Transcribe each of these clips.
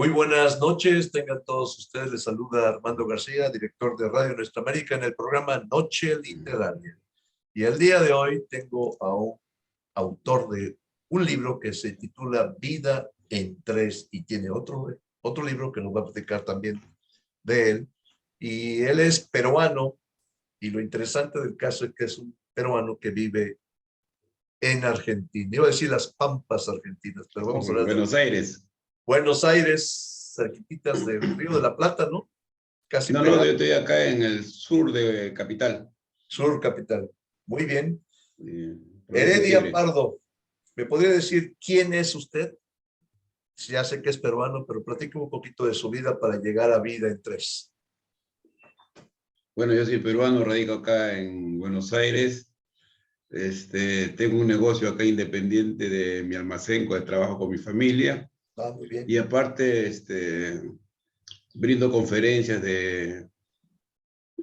Muy buenas noches, tengan todos ustedes. Les saluda Armando García, director de Radio Nuestra América en el programa Noche Literaria. Y el día de hoy tengo a un autor de un libro que se titula Vida en Tres y tiene otro libro que nos va a platicar también de él. Y él es peruano y lo interesante del caso es que es un peruano que vive en Argentina. Iba a decir las Pampas argentinas, pero vamos a hablar de Buenos Aires. Buenos Aires, cerquititas del Río de la Plata, ¿no? Casi No, pegado. yo estoy acá en el sur de Capital. Sur capital. Muy bien. Provincia de Heredia Tigre. Pardo, ¿me podría decir quién es usted? Ya sé que es peruano, pero platique un poquito de su vida para llegar a Vida en Tres. Bueno, yo soy peruano, radico acá en Buenos Aires. Tengo un negocio acá independiente de mi almacén, de trabajo con mi familia. Ah, muy bien. Y aparte, brindo conferencias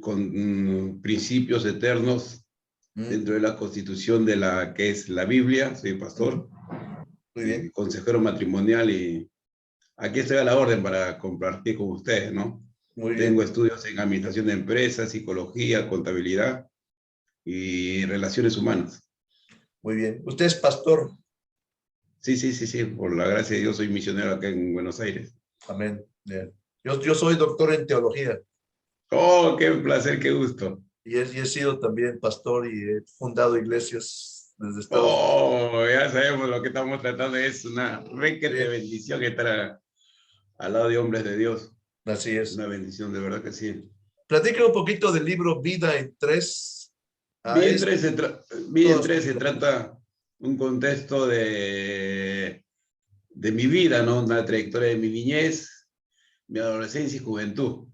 con principios eternos dentro de la constitución de la que es la Biblia. Soy pastor Muy y bien. consejero matrimonial y aquí estoy a la orden para compartir con ustedes, ¿no? Muy Tengo bien. estudios en administración de empresas, psicología, contabilidad y relaciones humanas. Muy bien. Usted es pastor. Sí. Por la gracia de Dios soy misionero acá en Buenos Aires. Amén. Bien. Yo soy doctor en teología Oh, qué placer, qué gusto. y he sido también pastor y he fundado iglesias desde Estados Unidos. Oh, ya sabemos lo que estamos tratando. Es una requete Sí, bendición estar al lado de hombres de Dios. así es. Una bendición, de verdad que sí. Platícame un poquito del libro Vida en Tres. Ah, Bien es 3 se, toda Bien su 3 se vida. trata un contexto de mi vida, ¿no? Una trayectoria de mi niñez, mi adolescencia y juventud.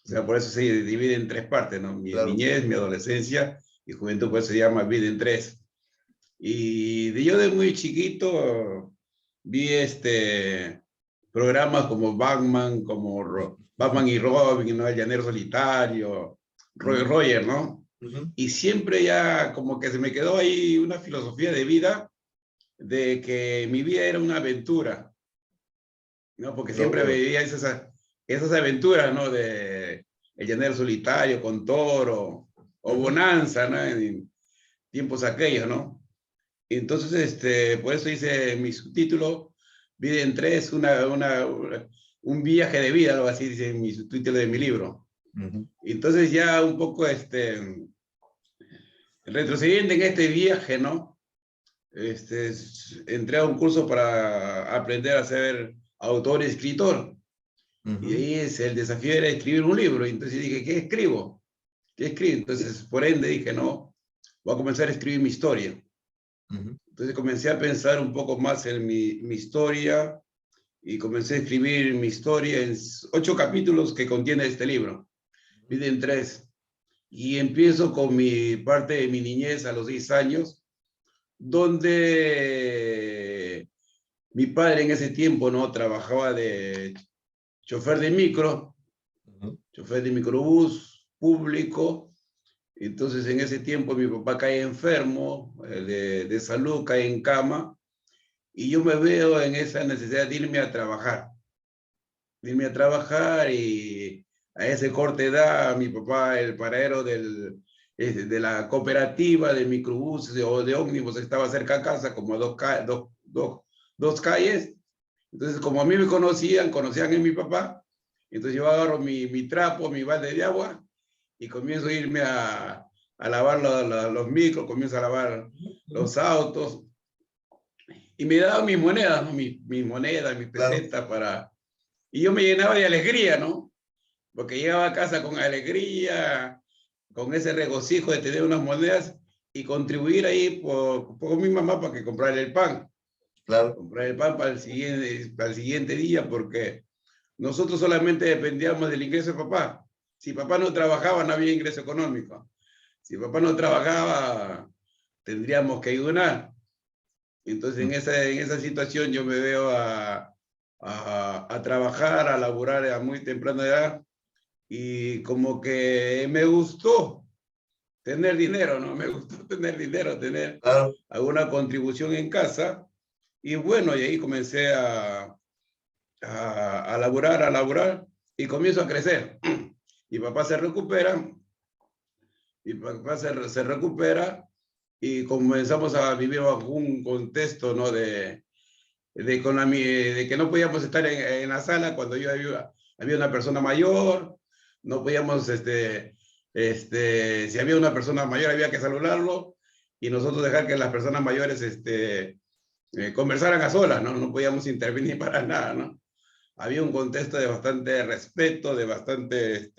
O sea, por eso se divide en tres partes, ¿no? Mi Claro. niñez, mi adolescencia y juventud, por eso se llama Vida en Tres. Y yo de muy chiquito vi programas como Batman, Batman y Robin, ¿no? El Llanero Solitario, Roger, ¿no? Ujú. Y siempre ya como que se me quedó ahí una filosofía de vida de que mi vida era una aventura, ¿no? Porque siempre Logro. veía esas aventuras, ¿no? De El Llanero Solitario con Toro o Ujú. Bonanza, ¿no? En tiempos aquellos, ¿no? Entonces, por eso hice mi subtítulo, Vida en Tres, un viaje de vida, algo así dice mi subtítulo de mi libro. Ujú. Entonces ya un poco, retrocediendo en este viaje, ¿no? Entré a un curso para aprender a ser autor y escritor. Y Ujú. ahí el desafío era escribir un libro. Y entonces dije, ¿qué escribo? ¿Qué escribo? Entonces, por ende, dije, no, voy a comenzar a escribir mi historia. Ujú. Entonces comencé a pensar un poco más en mi historia y comencé a escribir mi historia en 8 capítulos que contiene este libro. Vida en Tres. Y empiezo con mi parte de mi niñez a los 10 años, donde mi padre en ese tiempo no trabajaba de chofer de micro, Ujú. chofer de microbús público. Entonces en ese tiempo mi papá cae enfermo de salud, cae en cama y yo me veo en esa necesidad de irme a trabajar y a ese corte edad mi papá, el paradero de la cooperativa de microbuses o de ómnibus estaba cerca a casa, como a dos calles. Entonces, como a mí me conocían a mi papá, entonces yo agarro mi trapo, mi balde de agua y comienzo a irme a lavar los micros, comienzo a lavar los autos y me daban mis monedas, ¿no? Mis monedas, mis Claro. pesetas para... Y yo me llenaba de alegría, ¿no? Porque llegaba a casa con alegría, con ese regocijo de tener unas monedas y contribuir ahí por mi mamá para que comprara el pan. Claro. Comprar el pan para el siguiente día, porque nosotros solamente dependíamos del ingreso de papá. Si papá no trabajaba, no había ingreso económico. Si papá no trabajaba, tendríamos que ayunar. Entonces, en esa situación yo me veo a trabajar, a laburar a muy temprana edad y como que me gustó tener dinero, ¿no? Me gustó tener dinero, tener Claro. alguna contribución en casa. Y bueno, y ahí comencé a laburar, y comienzo a crecer. Mi papá se recupera, se recupera, y comenzamos a vivir bajo un contexto, ¿no? de que no podíamos estar en la sala cuando yo había una persona mayor, no podíamos, si había una persona mayor había que saludarlo, y nosotros dejar que las personas mayores conversaran a solas, ¿no? No podíamos intervenir para nada, ¿no? Había un contexto de bastante respeto, de bastante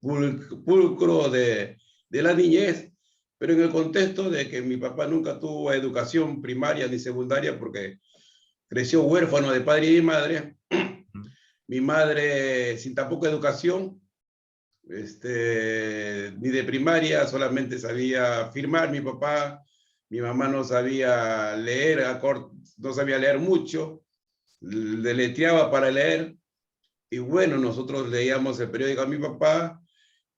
pulcro de la niñez, pero en el contexto de que mi papá nunca tuvo educación primaria ni secundaria porque creció huérfano de padre y madre. Mi madre sin tampoco educación, ni de primaria, solamente sabía firmar mi papá. Mi mamá no sabía leer, no sabía leer mucho, deletreaba para leer. Y bueno, nosotros leíamos el periódico a mi papá,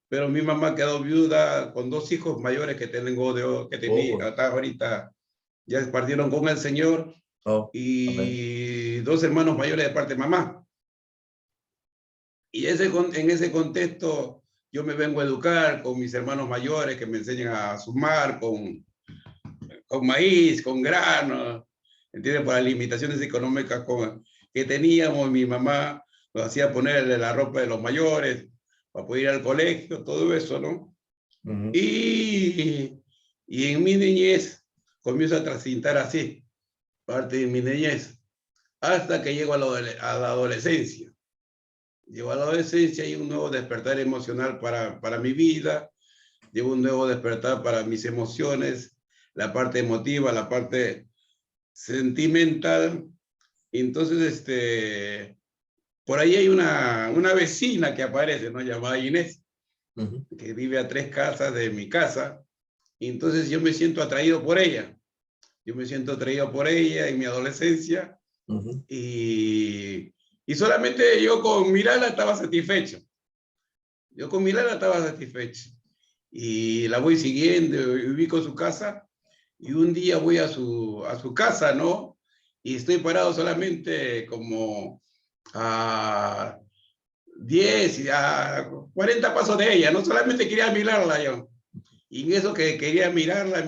pero mi mamá quedó viuda con 2 hijos mayores que tenía hasta ahorita. Ya partieron con el Señor. Oh, Y 2 hermanos mayores de parte de mamá. Y en ese contexto yo me vengo a educar con mis hermanos mayores que me enseñan a sumar con maíz, con grano, ¿entiendes? Por las limitaciones económicas que teníamos, mi mamá nos hacía ponerle la ropa de los mayores para poder ir al colegio, todo eso, ¿no? Y en mi niñez comienzo a transitar así, parte de mi niñez, hasta que llego a la adolescencia. Llego a la adolescencia y un nuevo despertar emocional para mi vida, llevo un nuevo despertar para mis emociones, la parte emotiva, la parte sentimental. Entonces, por ahí hay una vecina que aparece, ¿no? Llamada Inés, que vive a 3 casas de mi casa. Y entonces yo me siento atraído por ella. Yo me siento atraído por ella en mi adolescencia. Y solamente yo con mirarla estaba satisfecho. Yo con mirarla estaba satisfecho. Y la voy siguiendo, ubico su casa, y un día voy a su casa, ¿no? Y estoy parado solamente como a 10 y a 40 pasos de ella, no solamente quería mirarla yo. Y en eso que quería mirarla,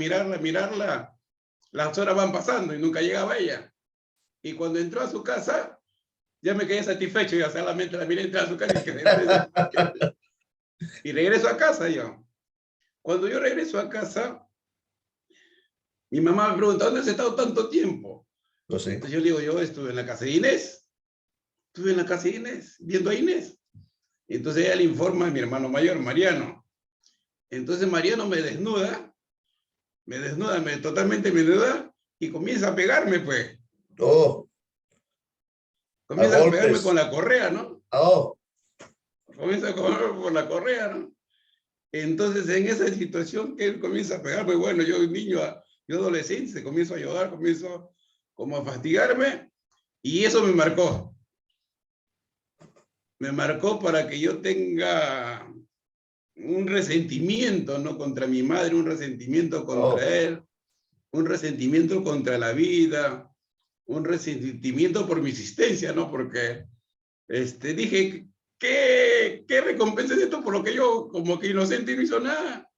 las horas van pasando y nunca llegaba ella. Y cuando entró a su casa, ya me quedé satisfecho, ya solamente la miré entrar a su casa y regreso a casa yo. Cuando yo regreso a casa, mi mamá me pregunta, ¿dónde has estado tanto tiempo? No sé. Entonces yo le digo, yo estuve en la casa de Inés. Estuve en la casa de Inés, viendo a Inés. Entonces ella le informa a mi hermano mayor, Mariano. Entonces Mariano me desnuda, totalmente me desnuda y comienza a pegarme, pues. Oh, a Comienza a pegarme con golpes. la correa, ¿no? Oh, Comienza a comerme por la correa, ¿no? Entonces en esa situación que él comienza a pegarme, bueno, yo niño, yo adolescente, comienzo a llorar, comienzo como a fastigarme y eso me marcó. Me marcó para que yo tenga un resentimiento, ¿no? Contra mi madre, un resentimiento contra él, un resentimiento contra la vida, un resentimiento por mi existencia, ¿no? Porque dije, ¿qué recompensa es esto por lo que yo como que inocente y no hizo nada?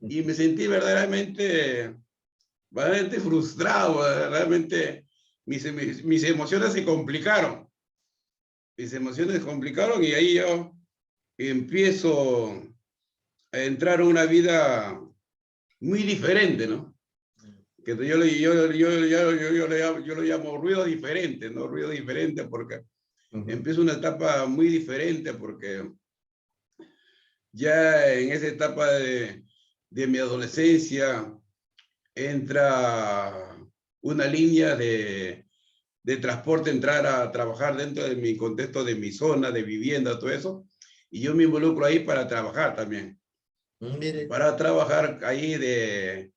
Y me sentí verdaderamente frustrado, realmente mis emociones se complicaron. Mis emociones se complicaron y ahí yo empiezo a entrar a una vida muy diferente, ¿no? Que yo lo llamo ruido diferente, ¿no? Ruido diferente porque empiezo una etapa muy diferente porque ya en esa etapa de mi adolescencia entra una línea de transporte, entrar a trabajar dentro de mi contexto, de mi zona, de vivienda, todo eso, y yo me involucro ahí para trabajar también. Para trabajar ahí de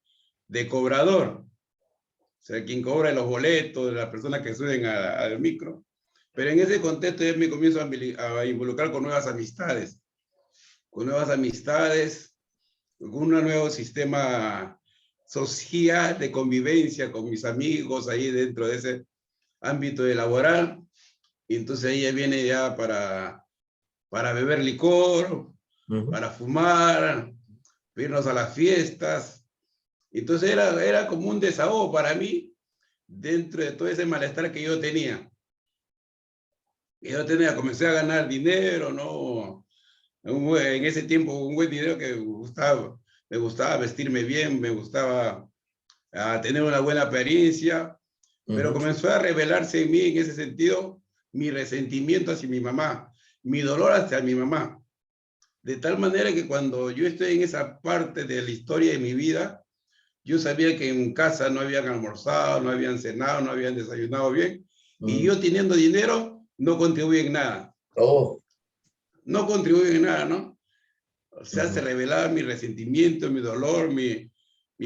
cobrador, o sea, quien cobra los boletos, las personas que suben al micro. Pero en ese contexto yo me comienzo a involucrar con nuevas amistades, con un nuevo sistema social de convivencia con mis amigos ahí dentro de ese ámbito de laboral. y entonces ella viene ya para beber licor, Ujú. para fumar, irnos a las fiestas. Entonces era como un desahogo para mí dentro de todo ese malestar que yo tenía. Comencé a ganar dinero, ¿no? En ese tiempo un buen dinero que me gustaba vestirme bien, me gustaba tener una buena apariencia, pero Ujú. comenzó a revelarse en mí en ese sentido mi resentimiento hacia mi mamá, mi dolor hacia mi mamá. De tal manera que cuando yo estoy en esa parte de la historia de mi vida, yo sabía que en casa no habían almorzado, no habían cenado, no habían desayunado bien, y Ujú. yo teniendo dinero no contribuí en nada. Oh. No contribuí en nada, ¿no? O sea, se Ujú. revelaba mi resentimiento, mi dolor, mi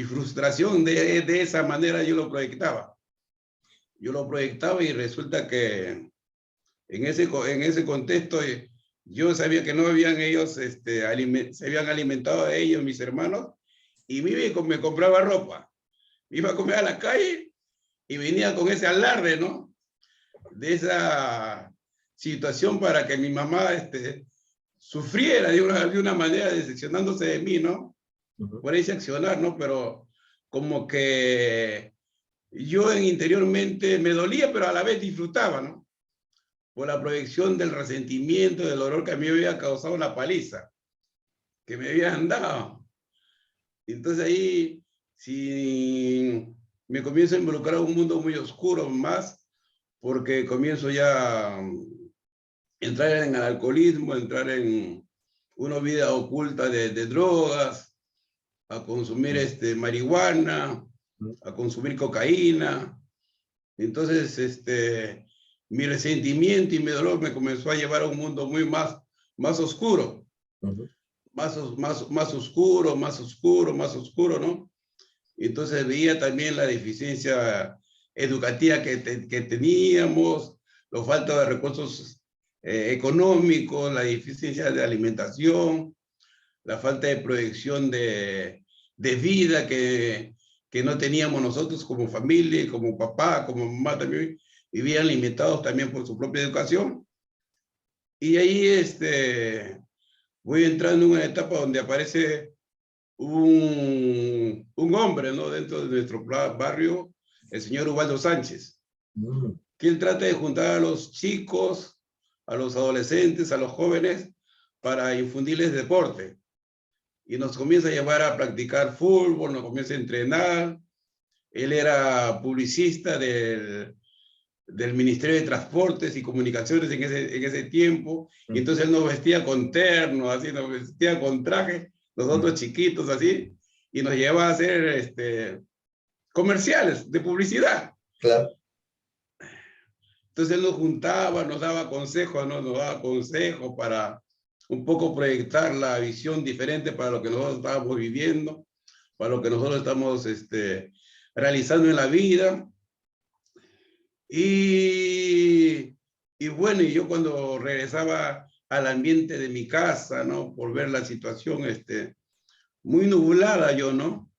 frustración. De esa manera yo lo proyectaba. Yo lo proyectaba y resulta que en ese contexto yo sabía que no habían ellos, se habían alimentado de ellos, mis hermanos, y me compraba ropa. Iba a comer a la calle y venía con ese alarde, ¿no? De esa situación para que mi mamá sufriera de una manera, decepcionándose de mí, ¿no? Ujú. Por ese accionar, ¿no? Pero como que yo interiormente me dolía, pero a la vez disfrutaba, ¿no? Por la proyección del resentimiento, del dolor que a mí me había causado la paliza, que me habían dado. Entonces ahí, si me comienzo a involucrar en un mundo muy oscuro más, porque comienzo ya a entrar en el alcoholismo, entrar en una vida oculta de drogas, a consumir marihuana, Ujú. a consumir cocaína. Entonces, mi resentimiento y mi dolor me comenzó a llevar a un mundo más oscuro, Ujú. más oscuro, más oscuro, más oscuro, ¿no? Entonces veía también la deficiencia educativa que teníamos, la falta de recursos económicos, la deficiencia de alimentación, la falta de proyección de vida que no teníamos nosotros como familia, como papá, como mamá también, vivían limitados también por su propia educación. Y ahí voy entrando en una etapa donde aparece un hombre, ¿no? Dentro de nuestro barrio, el señor Ubaldo Sánchez, Ujú. que él trata de juntar a los chicos, a los adolescentes, a los jóvenes, para infundirles deporte. Y nos comienza a llevar a practicar fútbol, nos comienza a entrenar. Él era publicista del Ministerio de Transportes y Comunicaciones en ese tiempo, y Ujú. entonces él nos vestía con terno, así, nos vestía con traje, nosotros Ujú. chiquitos así, y nos llevaba a hacer comerciales de publicidad. Claro. Entonces él nos juntaba, nos daba consejos, ¿no? Nos daba consejos para un poco proyectar la visión diferente para lo que nosotros estábamos viviendo, para lo que nosotros estamos realizando en la vida. Y bueno, y yo cuando regresaba al ambiente de mi casa, ¿no? Por ver la situación muy nublada yo, ¿no?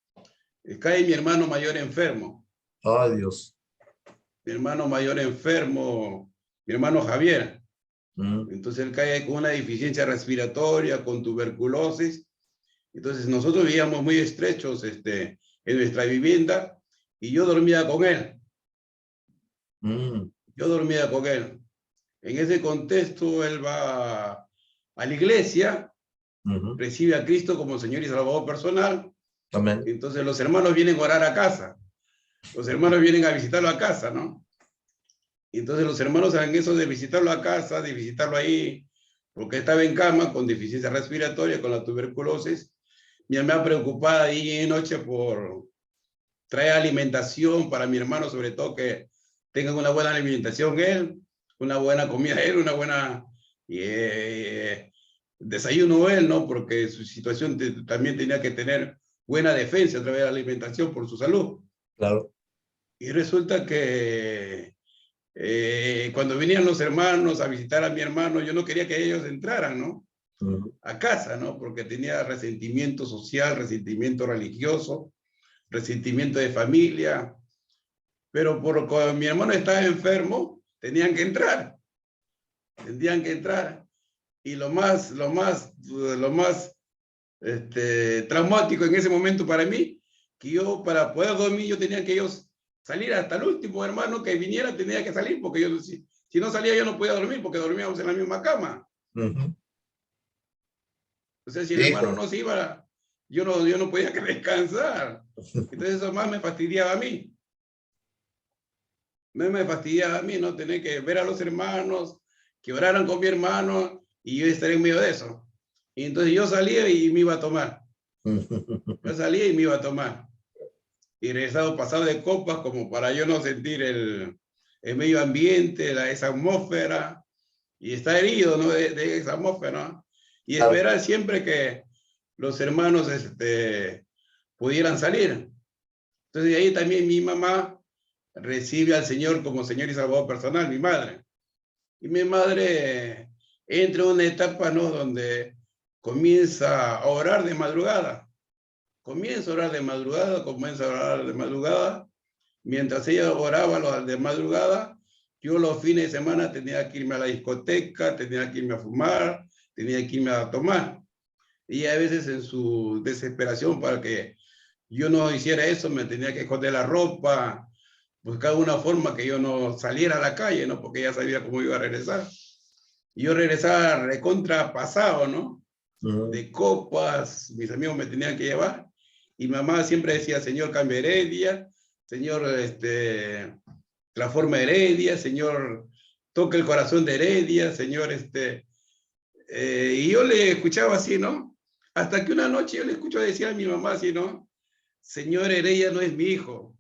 Cae mi hermano mayor enfermo, Ay, Dios. mi hermano mayor enfermo, mi hermano Javier. Ujú. Entonces él cae con una deficiencia respiratoria, con tuberculosis. Entonces nosotros vivíamos muy estrechos en nuestra vivienda y yo dormía con él. Ujú. Yo dormía con él. En ese contexto, él va a la iglesia, Ujú. recibe a Cristo como Señor y Salvador personal. Amén. Entonces los hermanos vienen a orar a casa. Los hermanos vienen a visitarlo a casa, ¿no? Y entonces los hermanos en eso de visitarlo a casa, de visitarlo ahí, porque estaba en cama con deficiencia respiratoria, con la tuberculosis. Mi mamá preocupada ahí en noche por traer alimentación para mi hermano, sobre todo que tengan una buena alimentación él, una buena comida él, una buena desayuno él, ¿no? Porque su situación también tenía que tener buena defensa a través de la alimentación por su salud. Claro. Y resulta que cuando venían los hermanos a visitar a mi hermano, yo no quería que ellos entraran, ¿no? Ujú. A casa, ¿no? Porque tenía resentimiento social, resentimiento religioso, resentimiento de familia, pero cuando mi hermano estaba enfermo, tenían que entrar. tendrían que entrar. Y lo más traumático en ese momento para mí, que yo para poder dormir, yo tenía que ellos salir hasta el último hermano que viniera, tenía que salir, porque yo, si no salía yo no podía dormir, porque dormíamos en la misma cama. O sea, si el hermano no se iba, yo no podía descansar. Entonces eso más me fastidiaba a mí. Me fastidiaba a mí, ¿no? Tener que ver a los hermanos, que oraran con mi hermano, y yo estar en medio de eso. Y entonces yo salía y me iba a tomar. Yo salía y me iba a tomar. Y regresado pasado de copas como para yo no sentir el medio ambiente, esa atmósfera, y estar herido, ¿no? de esa atmósfera, ¿no? Y esperar siempre que los hermanos pudieran salir. Entonces de ahí también mi mamá recibe al Señor como Señor y Salvador personal, mi madre. Y mi madre entra en una etapa, ¿no? Donde comienza a orar de madrugada. Comienza a orar de madrugada. Mientras ella oraba de madrugada, yo los fines de semana tenía que irme a la discoteca, tenía que irme a fumar, tenía que irme a tomar. Y a veces en su desesperación para que yo no hiciera eso, me tenía que esconder la ropa, buscar una forma que yo no saliera a la calle, ¿no? Porque ella sabía cómo iba a regresar. Y yo regresaba recontra pasado, ¿no? De copas, mis amigos me tenían que llevar. Y mamá siempre decía, Señor, cambia Heredia, Señor, transforma Heredia, Señor, toca el corazón de Heredia, Señor, y yo le escuchaba así, ¿no? Hasta que una noche yo le escucho decir a mi mamá así, ¿no? Señor, Heredia no es mi hijo.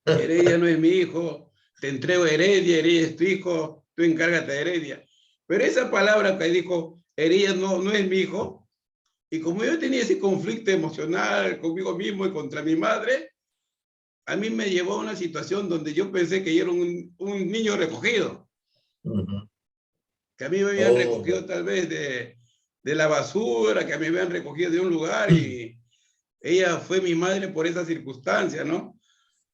Heredia no es mi hijo. Te entrego Heredia, Heredia es tu hijo, tú encárgate de Heredia. Pero esa palabra que dijo, Heredia no es mi hijo, y como yo tenía ese conflicto emocional conmigo mismo y contra mi madre, a mí me llevó a una situación donde yo pensé que yo era un niño recogido. Que a mí me habían recogido tal vez de la basura, que a mí me habían recogido de un lugar, y ella fue mi madre por esa circunstancia, ¿no?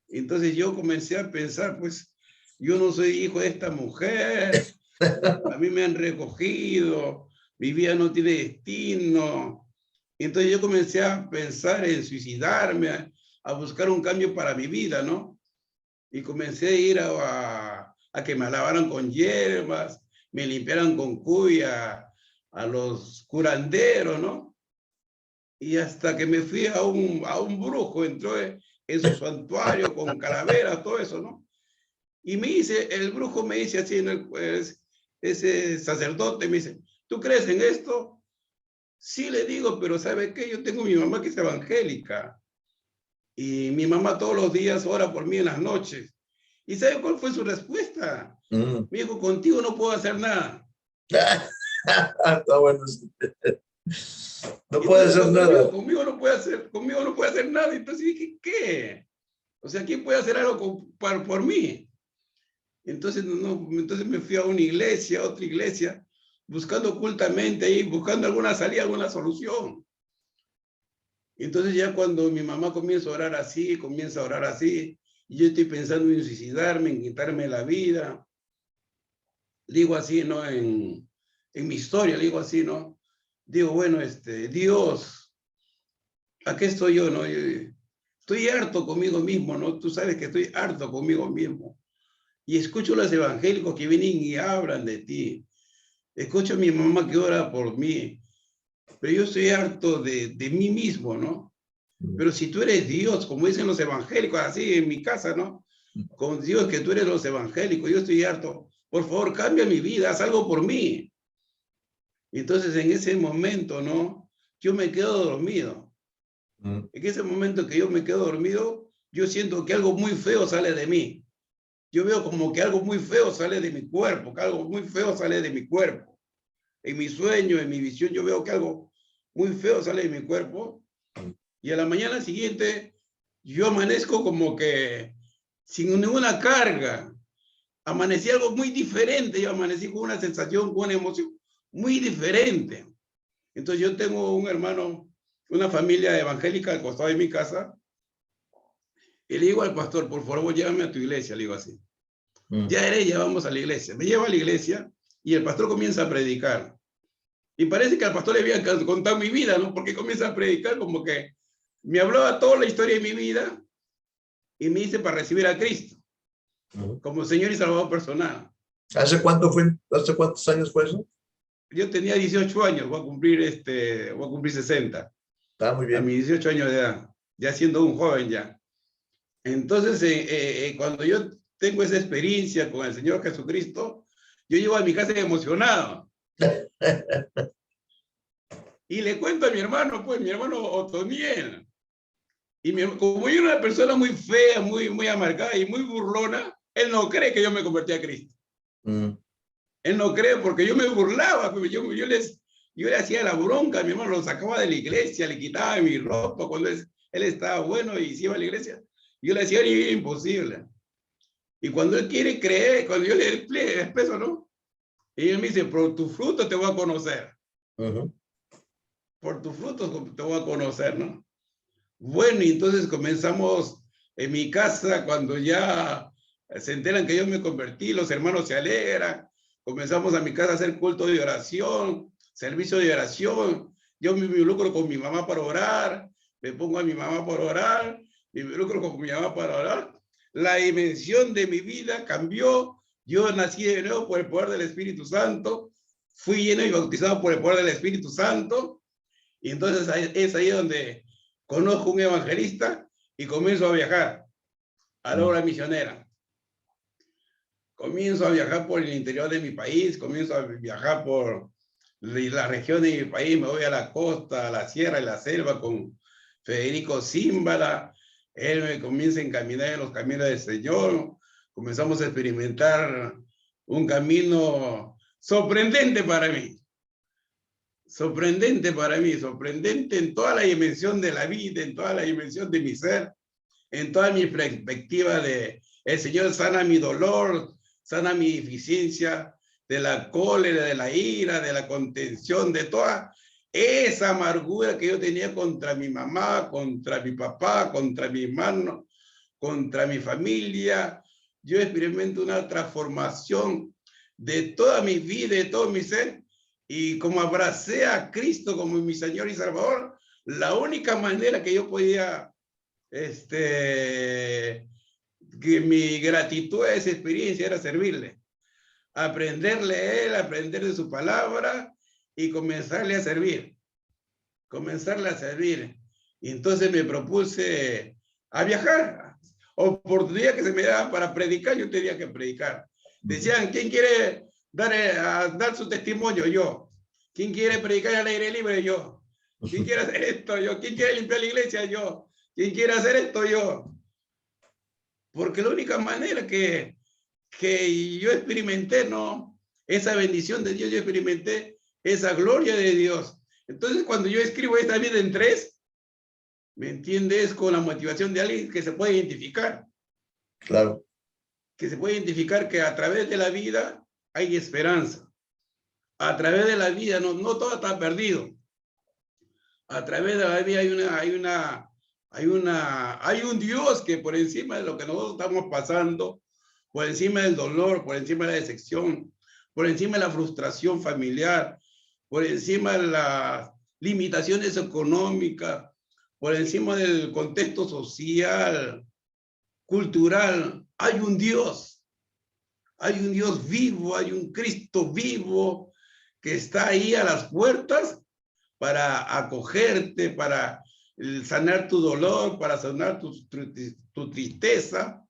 Entonces yo comencé a pensar, pues, yo no soy hijo de esta mujer, a mí me han recogido, mi vida no tiene destino. Entonces yo comencé a pensar en suicidarme, a buscar un cambio para mi vida, ¿no? Y comencé a ir a que me lavaran con hierbas, me limpiaran con cuya, a los curanderos, ¿no? Y hasta que me fui a un brujo, entró en su santuario con calaveras, todo eso, ¿no? Y me dice, el brujo me dice así, ese sacerdote me dice, ¿tú crees en esto? Sí, le digo, pero ¿sabe qué? Yo tengo mi mamá que es evangélica. Y mi mamá todos los días ora por mí en las noches. ¿Y sabe cuál fue su respuesta? Me dijo, contigo no puedo hacer nada. Está bueno. No puede hacer nada. Conmigo no puede hacer nada. Entonces dije, ¿qué? O sea, ¿quién puede hacer algo por mí? Entonces me fui a una iglesia, a otra iglesia, buscando ocultamente ahí, buscando alguna salida, alguna solución. Entonces ya cuando mi mamá comienza a orar así, y yo estoy pensando en suicidarme, en quitarme la vida, digo así, ¿no? En mi historia, digo así, ¿no? Digo, bueno, Dios, ¿a qué estoy yo, no? Estoy harto conmigo mismo, ¿no? Tú sabes que estoy harto conmigo mismo. Y escucho a los evangélicos que vienen y hablan de ti. Escucho a mi mamá que ora por mí. Pero yo estoy harto de mí mismo, ¿no? Pero si tú eres Dios, como dicen los evangélicos, así en mi casa, ¿no? Con Dios que tú eres los evangélicos, yo estoy harto. Por favor, cambia mi vida, haz algo por mí. Entonces, en ese momento, ¿no? Yo me quedo dormido. En ese momento que yo me quedo dormido, yo siento que algo muy feo sale de mí. Yo veo como que algo muy feo sale de mi cuerpo, que algo muy feo sale de mi cuerpo. En mi sueño, en mi visión, yo veo que algo muy feo sale de mi cuerpo. Y a la mañana siguiente, yo amanezco como que sin ninguna carga. Amanecí algo muy diferente. Yo amanecí con una sensación, con una emoción muy diferente. Entonces yo tengo un hermano, una familia evangélica al costado de mi casa. Y le digo al pastor, por favor, llévame a tu iglesia, le digo así. Ya vamos a la iglesia. Me lleva a la iglesia y el pastor comienza a predicar. Y parece que al pastor le había contado mi vida, ¿no? Porque comienza a predicar como que me hablaba toda la historia de mi vida y me dice para recibir a Cristo como Señor y Salvador personal. ¿Hace cuántos años fue eso? Yo tenía 18 años, voy a cumplir 60. Está muy A bien. mis 18 años de edad, ya siendo un joven ya. Entonces, cuando yo tengo esa experiencia con el Señor Jesucristo, yo llego a mi casa emocionado. Y le cuento a mi hermano, pues, mi hermano Otoniel. Y como yo era una persona muy fea, muy amargada y muy burlona, él no cree que yo me convertí a Cristo. Él no cree porque yo me burlaba, pues, yo le hacía la bronca, mi hermano lo sacaba de la iglesia, le quitaba mi ropa cuando él estaba bueno y se iba a la iglesia. Yo le hacía imposible. Y cuando él quiere creer, cuando yo le expreso, ¿no? Y él me dice, por tus frutos te voy a conocer. Por tus frutos te voy a conocer, ¿no? Bueno, y entonces comenzamos en mi casa, cuando ya se enteran que yo me convertí, los hermanos se alegran, comenzamos a mi casa a hacer culto de oración, servicio de oración, yo me involucro con mi mamá para orar, me pongo a mi mamá para orar, me involucro con mi mamá para orar. La dimensión de mi vida cambió, yo nací de nuevo por el poder del Espíritu Santo, fui lleno y bautizado por el poder del Espíritu Santo, y entonces es ahí donde conozco un evangelista y comienzo a viajar a la obra misionera. Comienzo a viajar por el interior de mi país, comienzo a viajar por la región de mi país, me voy a la costa, a la sierra y la selva con Federico Zímbala. Él me comienza a encaminar en los caminos del Señor. Comenzamos a experimentar un camino sorprendente para mí. Sorprendente para mí, sorprendente en toda la dimensión de la vida, en toda la dimensión de mi ser, en toda mi perspectiva de el Señor sana mi dolor, sana mi deficiencia, de la cólera, de la ira, de la contención, de toda esa amargura que yo tenía contra mi mamá, contra mi papá, contra mi hermano, contra mi familia. Yo experimento una transformación de toda mi vida, de todo mi ser, y como abracé a Cristo como mi Señor y Salvador, la única manera que yo podía, que mi gratitud a esa experiencia era servirle, aprenderle a Él, aprender de su palabra y comenzarle a servir, Y entonces me propuse a viajar, oportunidad que se me daba para predicar, yo tenía que predicar. Decían, ¿quién quiere dar su testimonio? Yo. ¿Quién quiere predicar al aire libre? Yo. ¿Quién quiere hacer esto? Yo. ¿Quién quiere limpiar la iglesia? Yo. ¿Quién quiere hacer esto? Yo. Porque la única manera que yo experimenté, ¿no? Esa bendición de Dios, yo experimenté esa gloria de Dios. Entonces, cuando yo escribo esta vida en 3, ¿me entiendes? Con la motivación de alguien que se puede identificar. Claro. Que se puede identificar que a través de la vida hay esperanza. A través de la vida no todo está perdido. A través de la vida hay un Dios que por encima de lo que nosotros estamos pasando, por encima del dolor, por encima de la decepción, por encima de la frustración familiar, por encima de las limitaciones económicas, por encima del contexto social, cultural, hay un Dios vivo, hay un Cristo vivo que está ahí a las puertas para acogerte, para sanar tu dolor, para sanar tu tristeza,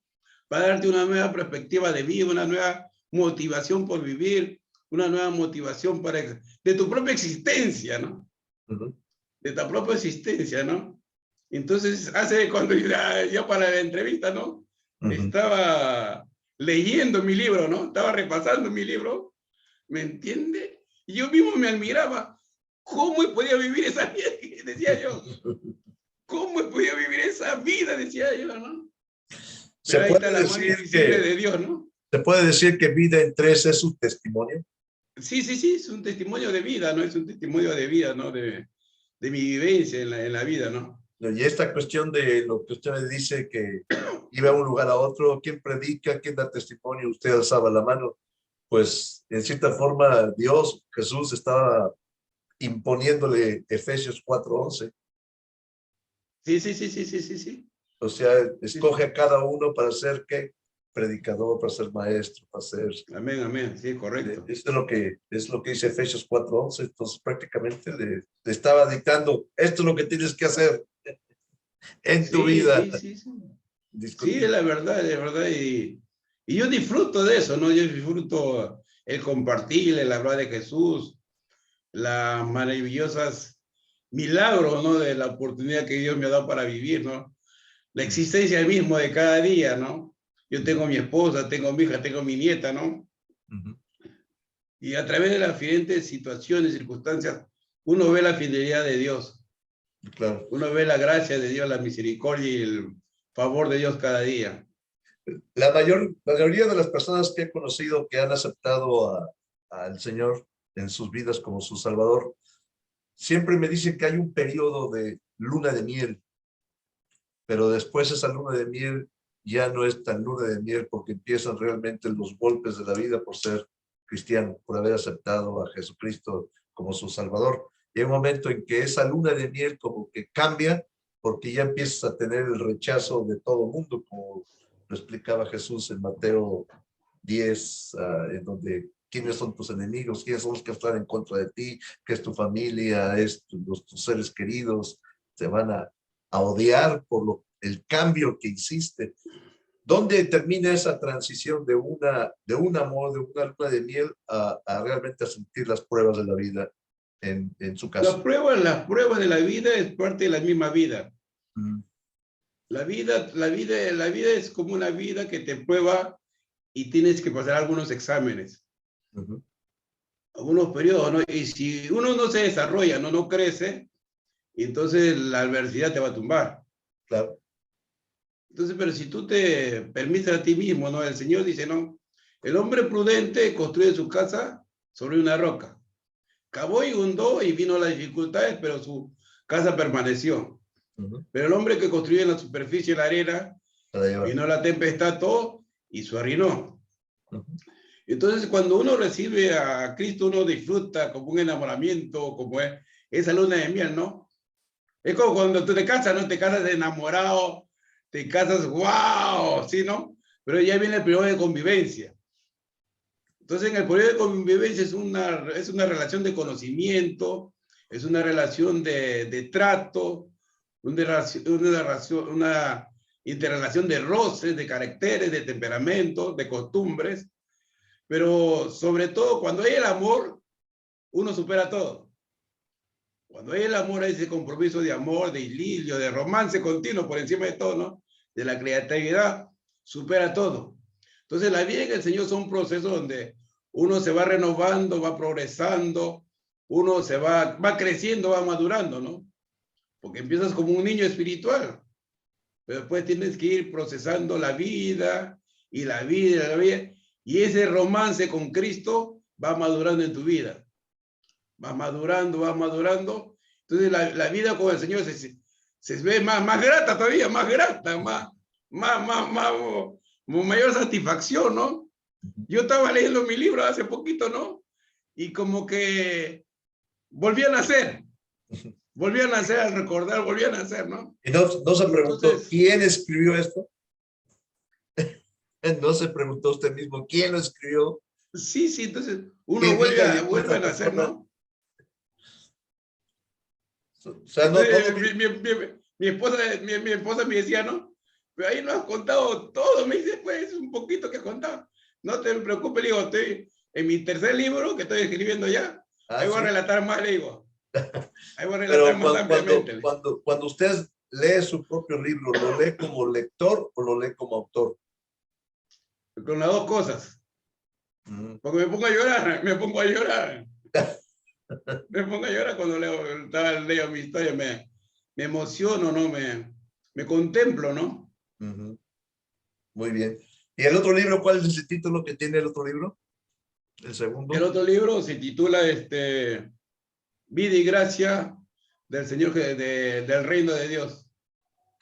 para darte una nueva perspectiva de vida, una nueva motivación por vivir, una nueva motivación de tu propia existencia, ¿no? De tu propia existencia, ¿no? Entonces, cuando yo para la entrevista, ¿no? Estaba leyendo mi libro, ¿no? Estaba repasando mi libro, ¿me entiende? Y yo mismo me admiraba. ¿Cómo podía vivir esa vida? Decía yo. ¿Cómo podía vivir esa vida? Decía yo, ¿no? Pero ahí está la mano invisible de Dios, ¿no? ¿Se puede decir que Vida en 3 es un testimonio? Sí, es un testimonio de vida, ¿no? Es un testimonio de vida, ¿no? De mi vivencia en la vida, ¿no? Y esta cuestión de lo que usted me dice, que iba a un lugar a otro, ¿quién predica, quién da testimonio? Usted alzaba la mano. pues en cierta forma Dios, Jesús estaba imponiéndole Efesios 4:11. Sí, sí, sí, sí, sí, sí, sí. O sea, Sí, escoge sí. a cada uno para ser ¿qué? Predicador, para ser maestro, para ser... Amén, amén. Sí, correcto. Esto es lo que dice Efesios 4:11. Entonces prácticamente le estaba dictando, esto es lo que tienes que hacer en tu Sí, vida. sí, sí, sí. Sí, es Discutir. la verdad, es verdad. Y yo disfruto de eso, ¿no? Yo disfruto el compartir, el hablar de Jesús, las maravillosas milagros, ¿no? De la oportunidad que Dios me ha dado para vivir, ¿no? La existencia mismo de cada día, ¿no? Yo tengo mi esposa, tengo mi hija, tengo mi nieta, ¿no? Y a través de las diferentes situaciones, circunstancias, uno ve la fidelidad de Dios. Claro. Uno ve la gracia de Dios, la misericordia y el favor de Dios cada día. La mayoría de las personas que he conocido que han aceptado al Señor en sus vidas como su Salvador, siempre me dicen que hay un periodo de luna de miel, pero después esa luna de miel ya no es tan luna de miel porque empiezan realmente los golpes de la vida por ser cristiano, por haber aceptado a Jesucristo como su Salvador. Y hay un momento en que esa luna de miel como que cambia porque ya empiezas a tener el rechazo de todo el mundo, como lo explicaba Jesús en Mateo 10, en donde quiénes son tus enemigos, quiénes son los que están en contra de ti, que es tu familia, tus seres queridos, te van a odiar por el cambio que hiciste. ¿Dónde termina esa transición de un amor, de una luna de miel a realmente a sentir las pruebas de la vida en su caso? Las pruebas de la vida es parte de la misma vida. Mm. La vida es como una vida que te prueba y tienes que pasar algunos exámenes, algunos periodos, ¿no? Y si uno no se desarrolla, no crece, entonces la adversidad te va a tumbar. Claro. Entonces, pero si tú te permites a ti mismo, ¿no? El Señor dice, no, el hombre prudente construye su casa sobre una roca. Cavó y hundó y vino las dificultades, pero su casa permaneció. Pero el hombre que construye en la superficie la arena, vino la tempestad, todo, y se arruinó. Entonces, cuando uno recibe a Cristo, uno disfruta como un enamoramiento, como es esa luna de miel, ¿no? Es como cuando tú te casas, ¿no? Te casas enamorado, te casas, wow, ¿sí, no? Pero ya viene el periodo de convivencia. Entonces, en el periodo de convivencia es una relación de conocimiento, es una relación de trato, una interrelación de roces, de caracteres, de temperamentos, de costumbres, pero sobre todo cuando hay el amor, uno supera todo. Cuando hay el amor, hay ese compromiso de amor, de idilio, de romance continuo por encima de todo, ¿no? De la creatividad, supera todo. Entonces, la vida en el Señor son procesos donde uno se va renovando, va progresando, uno va creciendo, va madurando, ¿no? Porque empiezas como un niño espiritual, pero después tienes que ir procesando la vida y la vida y la vida. Y ese romance con Cristo va madurando en tu vida. Va madurando, va madurando. Entonces la vida con el Señor se ve más grata todavía, más grata, mayor satisfacción, ¿no? Yo estaba leyendo mi libro hace poquito, ¿no? Y como que volvían a nacer al recordar, volvían a nacer, ¿no? Y no se Y preguntó, entonces, ¿quién escribió esto? No se preguntó usted mismo, ¿quién lo escribió? sí, entonces uno ¿Qué vida llevó vuelve a esta nacer, persona? ¿no? O sea, no, Entonces, mi esposa me decía, ¿no? Pero ahí no has contado todo. Me dice, pues, un poquito que has contado. No te preocupes, le digo, estoy en mi tercer libro que estoy escribiendo ya. Ahí voy a sí. relatar más, le digo. Ahí voy a relatar Pero más ampliamente. cuando usted lee su propio libro, ¿lo lee como lector o lo lee como autor? Con las dos cosas. Porque me pongo a llorar, me pongo a llorar. Me pongo a llorar cuando leo mi historia. Me emociono, ¿no? Me contemplo, ¿no? Muy bien. ¿Y el otro libro, cuál es ese título que tiene el otro libro? El El segundo. otro libro se titula Vida y Gracia del Señor, del Reino de Dios,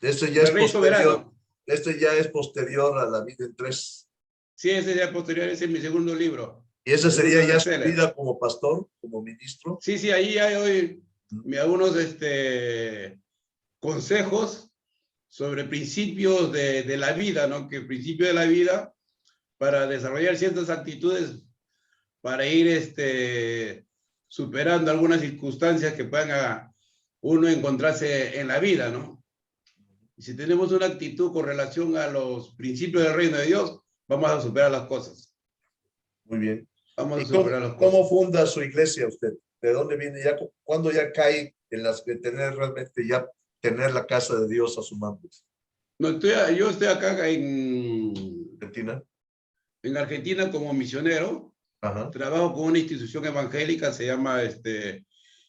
Esto ya es del Rey posterior. Soberano. Esto ya es posterior a La vida en tres. Sí, ese es posterior, ese es mi segundo libro. ¿Y esa Es sería un ya su bestseller. vida como pastor, como ministro? Sí, sí, ahí hay hoy Mm. algunos consejos sobre principios de la vida, ¿no? Que principio de la vida para desarrollar ciertas actitudes, para ir superando algunas circunstancias que puedan uno encontrarse en la vida, ¿no? Y si tenemos una actitud con relación a los principios del reino de Dios, vamos a superar las cosas. Muy bien. Vamos a ¿Y superar las cómo cosas. funda su iglesia usted? ¿De dónde viene ya? ¿Cuándo ya cae en las de tener realmente ya tener la casa de Dios a su mando? No, yo estoy acá Argentina. en Argentina como misionero. Ajá. Trabajo con una institución evangélica, se llama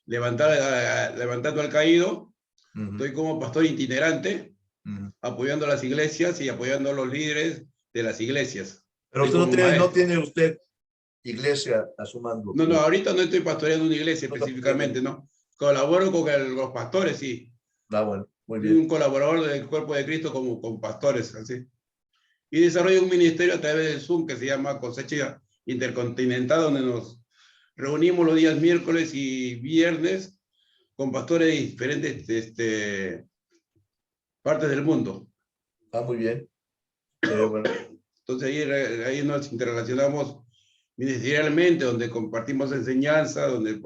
Levantando al Caído. Ujú, Estoy como pastor itinerante, ujú. apoyando a las iglesias y apoyando a los líderes de las iglesias. Pero Estoy usted como no maestro. tiene usted iglesia a su mando. No, no, ahorita no estoy pastoreando una iglesia No está pidiendo. específicamente, ¿no? Colaboro con los pastores, sí. Ah, bueno, muy Soy bien. un colaborador del cuerpo de Cristo como con pastores, así. Y desarrollo un ministerio a través del Zoom que se llama Cosecha Intercontinental, donde nos reunimos los días miércoles y viernes con pastores de diferentes partes del mundo. Ah, muy bien. Bueno, Entonces ahí nos interrelacionamos ministerialmente, donde compartimos enseñanza, donde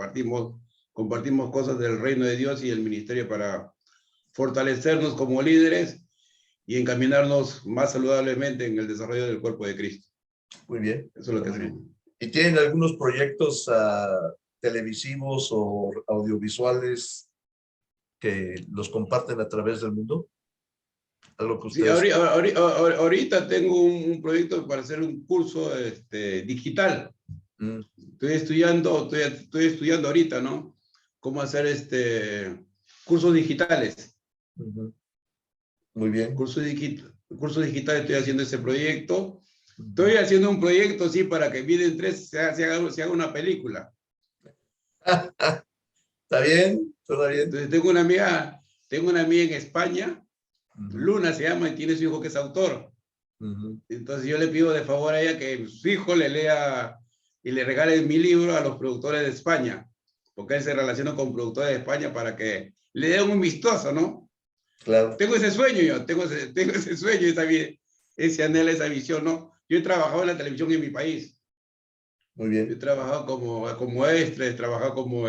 compartimos cosas del reino de Dios y el ministerio para fortalecernos como líderes y encaminarnos más saludablemente en el desarrollo del cuerpo de Cristo. muy bien. Eso es lo que Muy hacemos. bien. ¿Y tienen algunos proyectos televisivos o audiovisuales que los comparten a través del mundo? Algo que Sí, ustedes... ahorita tengo un proyecto para hacer un curso digital. Mm, Estoy estudiando ahorita, ¿no? Cómo hacer cursos digitales. ujú. Muy bien. Cursos digitales, estoy haciendo ese proyecto. Ujú. Estoy haciendo un proyecto, sí, para que Viven 3 se haga una película. ¿Está bien? ¿Todo bien? Entonces tengo una amiga en España, Ujú, Luna se llama, y tiene su hijo que es autor. ujú. Entonces yo le pido de favor a ella que su hijo le lea y le regale mi libro a los productores de España, porque él se relaciona con productores de España para que le den un vistoso, ¿no? Claro, Tengo ese sueño yo, tengo ese sueño, ese anhelo, esa visión, ¿no? Yo he trabajado en la televisión en mi país. muy Yo he bien. trabajado como extra, he trabajado como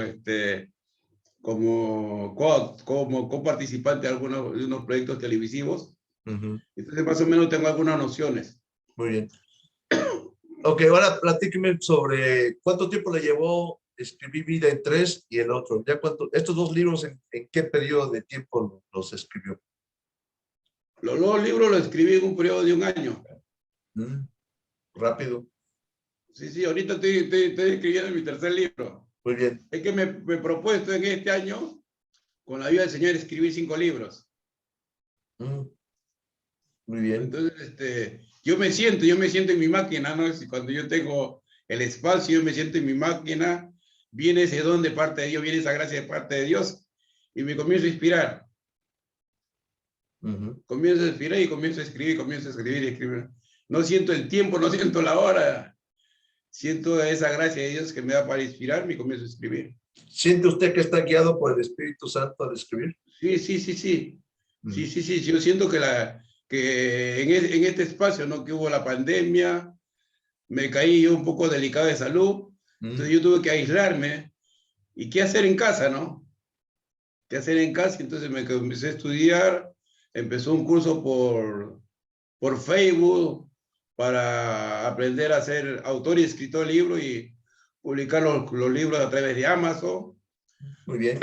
coparticipante de de unos proyectos televisivos. Ujú, Entonces, más o menos tengo algunas nociones. muy bien. Ok, ahora platíqueme sobre cuánto tiempo le llevó escribir Vida en Tres y el otro. ¿Ya cuánto, estos dos libros, en qué periodo de tiempo los escribió? Los dos libros los escribí en un periodo de un año. Mm, rápido. Sí, sí, ahorita estoy escribiendo mi tercer libro. Muy bien. Es que me he propuesto en este año, con la ayuda del Señor, escribir 5 libros. Mm, muy bien. Entonces, yo me siento en mi máquina, ¿no? Si cuando yo tengo el espacio, yo me siento en mi máquina, viene ese don de parte de Dios, viene esa gracia de parte de Dios, y me comienzo a inspirar. Ujú, Comienzo a inspirar y comienzo a escribir y escribir. No siento el tiempo, no siento la hora. Siento esa gracia de Dios que me da para inspirarme y comienzo a escribir. ¿siente usted que está guiado por el Espíritu Santo al escribir? Sí, sí, sí, sí. Sí, Ujú, sí, sí. Yo siento que en este espacio, ¿no? Que hubo la pandemia, me caí yo un poco delicado de salud, ujú, entonces yo tuve que aislarme. ¿Y qué hacer en casa, no? ¿Qué hacer en casa? Entonces me comencé a estudiar, empezó un curso por Facebook para aprender a ser autor y escritor de libros y publicar los libros a través de Amazon. muy bien.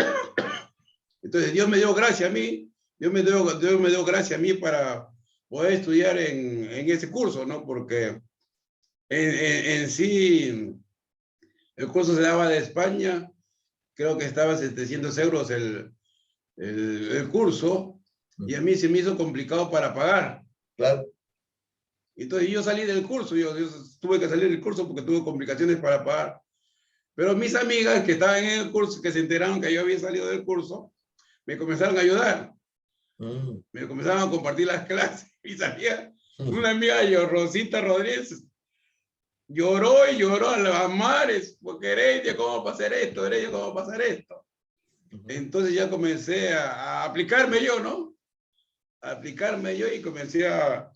Entonces Dios me dio gracia a mí, Dios me dio gracia a mí para poder estudiar en ese curso, ¿no? Porque en sí el curso se daba de España, creo que estaba 700 euros el curso, y a Ujú, mí se me hizo complicado para pagar. claro. Entonces yo salí del curso, yo tuve que salir del curso porque tuve complicaciones para pagar. Pero mis amigas que estaban en el curso, que se enteraron que yo había salido del curso, me comenzaron a ayudar, Mm, me comenzaron a compartir las clases. Mis amigas, ujú, una amiga yo, Rosita Rodríguez, lloró y lloró a los mares, porque Heredia, ¿cómo va a pasar esto? Heredia, ¿cómo va a pasar esto? Entonces ya comencé a aplicarme yo, ¿no? A aplicarme yo y comencé a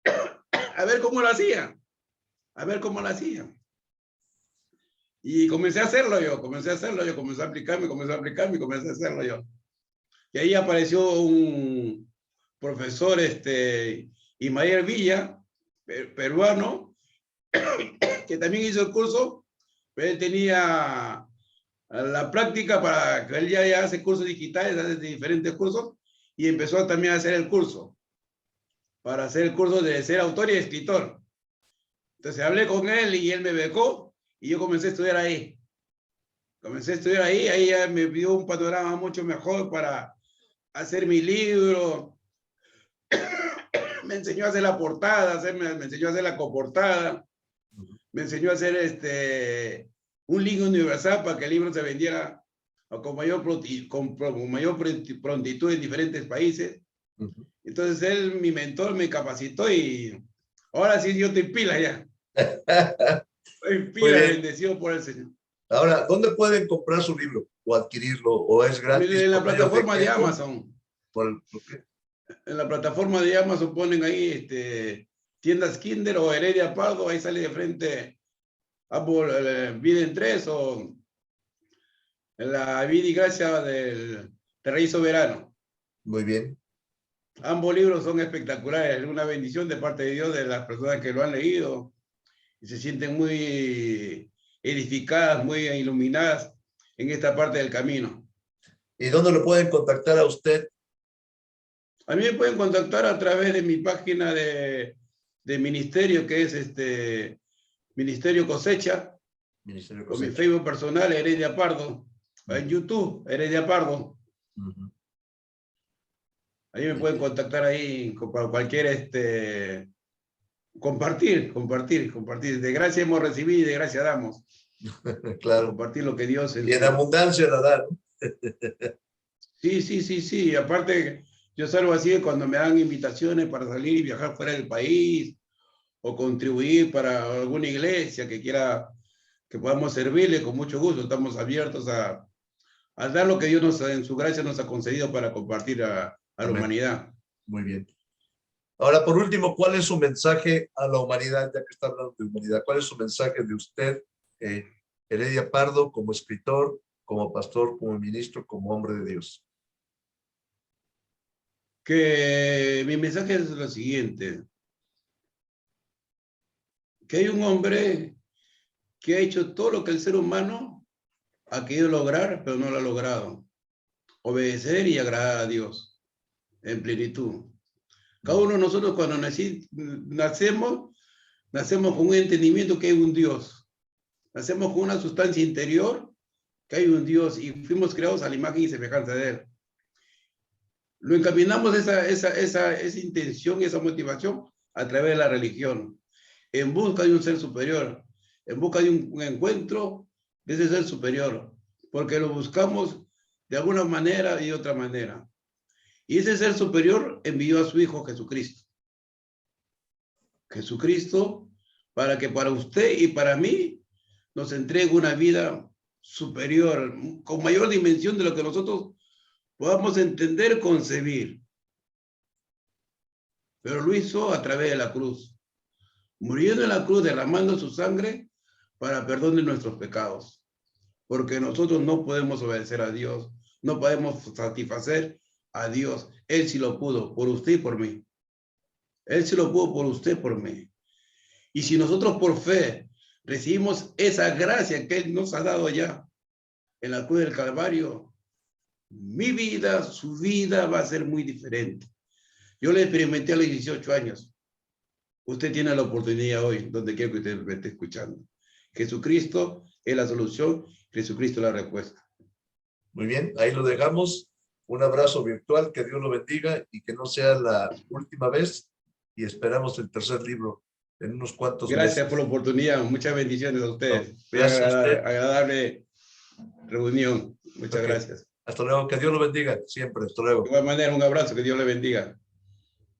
ver cómo lo hacía, a ver cómo lo hacía. Y comencé a hacerlo yo, comencé a aplicarme, comencé a hacerlo yo. Y ahí apareció un profesor, Ismael Villa, peruano, que también hizo el curso, pero él tenía la práctica para que él ya hace cursos digitales, hace diferentes cursos, y empezó también a hacer el curso, para hacer el curso de ser autor y escritor. Entonces hablé con él y él me becó, y yo comencé a estudiar ahí. Ahí ya me dio un panorama mucho mejor para hacer mi libro. Me enseñó a hacer la portada, me enseñó a hacer la coportada, me enseñó a hacer un link universal para que el libro se vendiera con mayor prontitud en diferentes países. Entonces él, mi mentor, me capacitó y ahora sí yo estoy pila ya. Estoy pila, bendecido por el Señor. Ahora, ¿dónde pueden comprar su libro o adquirirlo? ¿O es gratis? En la plataforma de Amazon. ¿Por qué? En la plataforma de Amazon ponen ahí tiendas Kinder o Heredia Pardo, ahí sale de frente Apple Vida en 3 o la vida y gracia del Rey Soberano. Muy bien. Ambos libros son espectaculares, una bendición de parte de Dios de las personas que lo han leído y se sienten muy edificadas, muy iluminadas en esta parte del camino. ¿Y dónde lo pueden contactar a usted? A mí me pueden contactar a través de mi página de ministerio, que es Ministerio Cosecha, o mi Facebook personal, Heredia Pardo, en YouTube, Heredia Pardo. Ahí me pueden contactar ahí para cualquier compartir. De gracia hemos recibido y de gracia damos. Claro. Compartir lo que Dios... Y en abundancia la da, ¿no? Sí. Aparte, yo salgo así cuando me dan invitaciones para salir y viajar fuera del país o contribuir para alguna iglesia que quiera que podamos servirle, con mucho gusto. Estamos abiertos a dar lo que Dios en su gracia nos ha concedido para compartir a la humanidad. Muy bien. Ahora, por último, ¿cuál es su mensaje a la humanidad, ya que está hablando de humanidad? ¿Cuál es su mensaje de usted, Heredia Pardo, como escritor, como pastor, como ministro, como hombre de Dios? Que mi mensaje es lo siguiente. Que hay un hombre que ha hecho todo lo que el ser humano ha querido lograr, pero no lo ha logrado. Obedecer y agradar a Dios en plenitud. Cada uno de nosotros cuando nacemos con un entendimiento que hay un Dios. Nacemos con una sustancia interior, que hay un Dios y fuimos creados a la imagen y semejanza de Él. Lo encaminamos esa intención, esa motivación a través de la religión, en busca de un ser superior, en busca de un encuentro de ese ser superior, porque lo buscamos de alguna manera y de otra manera. Y ese ser superior envió a su Hijo Jesucristo. Jesucristo, para que para usted y para mí nos entregue una vida superior, con mayor dimensión de lo que nosotros podamos entender, concebir. Pero lo hizo a través de la cruz, muriendo en la cruz, derramando su sangre para perdón de nuestros pecados. Porque nosotros no podemos obedecer a Dios, no podemos satisfacer a Dios. Él sí lo pudo, por usted y por mí. Él sí lo pudo por usted, por mí. Y si nosotros por fe recibimos esa gracia que Él nos ha dado ya en la cruz del Calvario, mi vida, su vida va a ser muy diferente. Yo la experimenté a los 18 años. Usted tiene la oportunidad hoy, donde quiera que usted me esté escuchando. Jesucristo es la solución, Jesucristo es la respuesta. Muy bien, ahí lo dejamos. Un abrazo virtual, que Dios lo bendiga y que no sea la última vez. Y esperamos el tercer libro en unos cuantos meses. Gracias por la oportunidad. Muchas bendiciones a ustedes. No, gracias a usted. Agradable reunión. Muchas gracias. Hasta luego. Que Dios lo bendiga siempre. Hasta luego. De igual manera, un abrazo. Que Dios le bendiga.